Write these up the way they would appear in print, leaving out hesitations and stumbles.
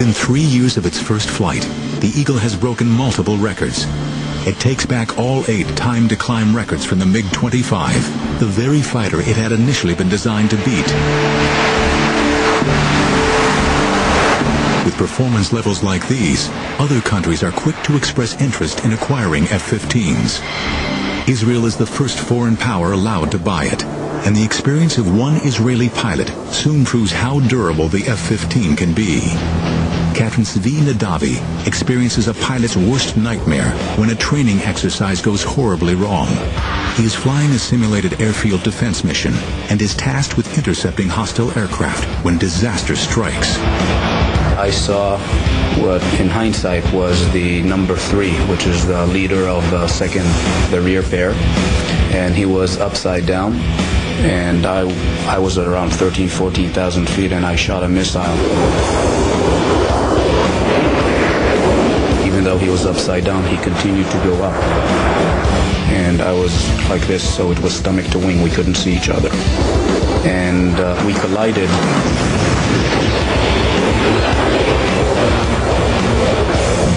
In 3 years of its first flight, the Eagle has broken multiple records. It takes back all 8 time-to-climb records from the MiG-25, the very fighter it had initially been designed to beat. With performance levels like these, other countries are quick to express interest in acquiring F-15s. Israel is the first foreign power allowed to buy it, and the experience of one Israeli pilot soon proves how durable the F-15 can be. Captain Zvi Nadavi experiences a pilot's worst nightmare when a training exercise goes horribly wrong. He is flying a simulated airfield defense mission and is tasked with intercepting hostile aircraft when disaster strikes. I saw what in hindsight was the number 3, which is the leader of the rear pair, and he was upside down, and I was at around 14,000 feet, and I shot a missile. Even though he was upside down, he continued to go up. And I was like this, so it was stomach to wing. We couldn't see each other. And we collided.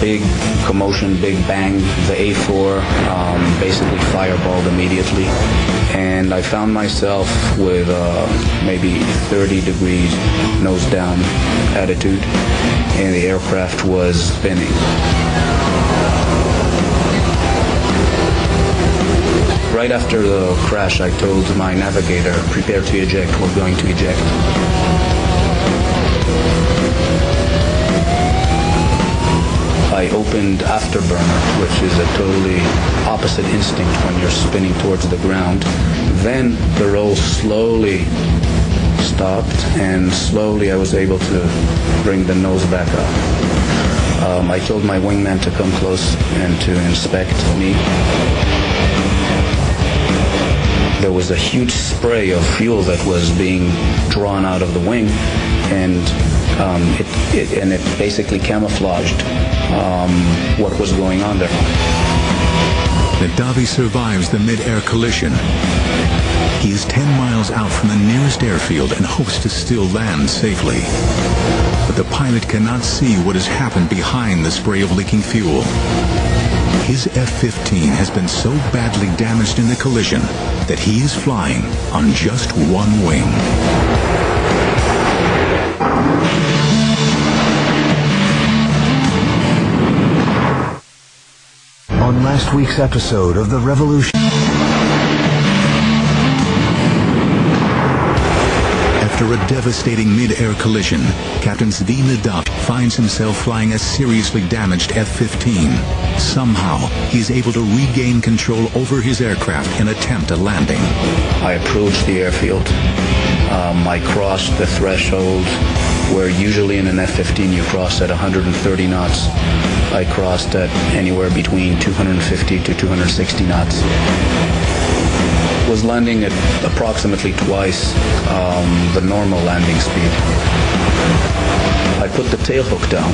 Big commotion, big bang. The A4 basically fireballed immediately. And I found myself with maybe 30 degrees nose down attitude, and the aircraft was spinning. Right after the crash, I told my navigator, prepare to eject, we're going to eject. I opened afterburner, which is a totally opposite instinct when you're spinning towards the ground. Then the roll slowly stopped, and slowly I was able to bring the nose back up. I told my wingman to come close and to inspect me. There was a huge spray of fuel that was being drawn out of the wing, and it basically camouflaged what was going on there. Nadavi survives the mid-air collision. He is 10 miles out from the nearest airfield and hopes to still land safely. But the pilot cannot see what has happened behind the spray of leaking fuel. His F-15 has been so badly damaged in the collision that he is flying on just one wing. On last week's episode of The Revolution. After a devastating mid-air collision, Captain Zvi Nadavi finds himself flying a seriously damaged F-15. Somehow, he is able to regain control over his aircraft and attempt a landing. I approached the airfield. I crossed the threshold where usually in an F-15 you cross at 130 knots. I crossed at anywhere between 250 to 260 knots. Was landing at approximately twice the normal landing speed. I put the tail hook down.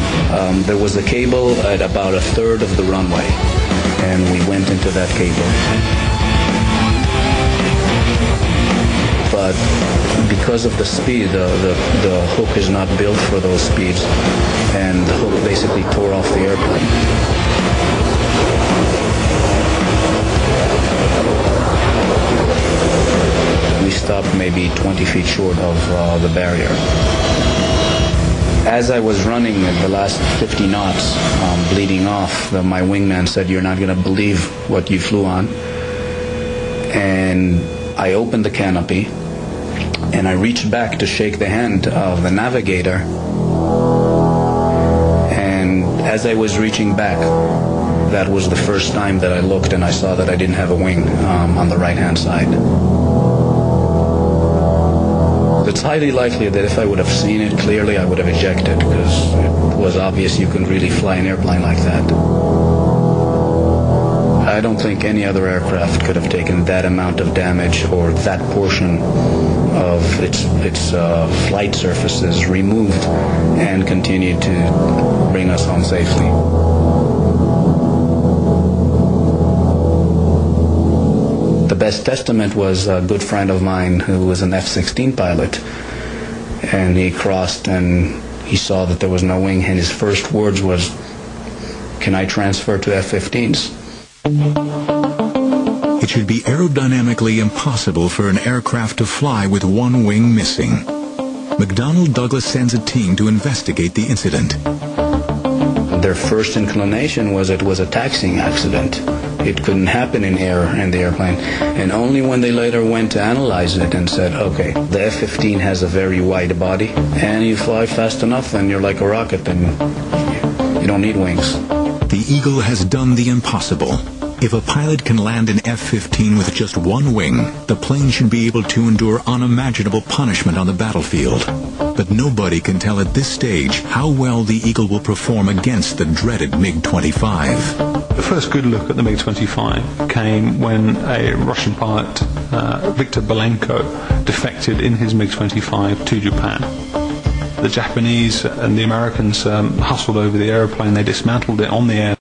There was a cable at about 1/3 of the runway, and we went into that cable. But because of the speed, the hook is not built for those speeds, and the hook basically tore off the airplane. We stopped maybe 20 feet short of the barrier. As I was running at the last 50 knots, bleeding off, my wingman said, "You're not going to believe what you flew on." And I opened the canopy, and I reached back to shake the hand of the navigator. And as I was reaching back, that was the first time that I looked and I saw that I didn't have a wing on the right-hand side. It's highly likely that if I would have seen it clearly, I would have ejected, because it was obvious you couldn't really fly an airplane like that. I don't think any other aircraft could have taken that amount of damage, or that portion of its flight surfaces removed and continued to bring us home safely. The best testament was a good friend of mine who was an F-16 pilot, and he crossed and he saw that there was no wing, and his first words was, "Can I transfer to F-15s?" It should be aerodynamically impossible for an aircraft to fly with one wing missing. McDonnell Douglas sends a team to investigate the incident. Their first inclination was it was a taxiing accident. It couldn't happen in air in the airplane. And only when they later went to analyze it and said, okay, the F-15 has a very wide body, and you fly fast enough, then you're like a rocket, then you don't need wings. The Eagle has done the impossible. If a pilot can land an F-15 with just one wing, the plane should be able to endure unimaginable punishment on the battlefield. But nobody can tell at this stage how well the Eagle will perform against the dreaded MiG-25. The first good look at the MiG-25 came when a Russian pilot, Viktor Belenko, defected in his MiG-25 to Japan. The Japanese and the Americans hustled over the airplane. They dismantled it on the air.